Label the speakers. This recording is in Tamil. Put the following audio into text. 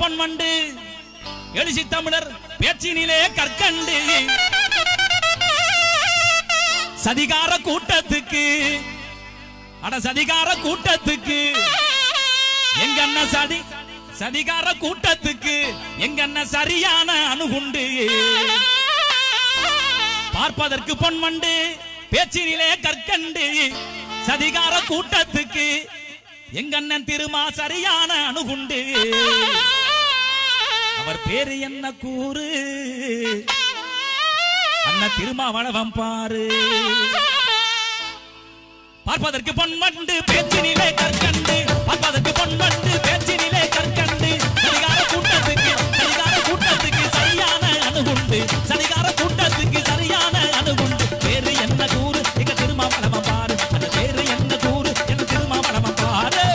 Speaker 1: பொன்மண்டு எழுச்சி தமிழர் பேச்சினிலே கற்கண்டு சதிகார கூட்டத்துக்கு சதிகார கூட்டத்துக்கு எங்க அண்ணன் சதிகார கூட்டத்துக்கு எங்க அண்ணன் சரியான அணுகுண்டு பார்ப்பதற்கு பொன்மண்டு பேச்சினிலே கற்கண்டு சதிகார கூட்டத்துக்கு எங்க அண்ணன் திருமா சரியான அணுகுண்டு அவர் பேரு என்ன கூறு அண்ணன் திருமாவளவன் பாரு பார்ப்பதற்கு பொன்மண்டு பேச்சினிலே கற்கண்டு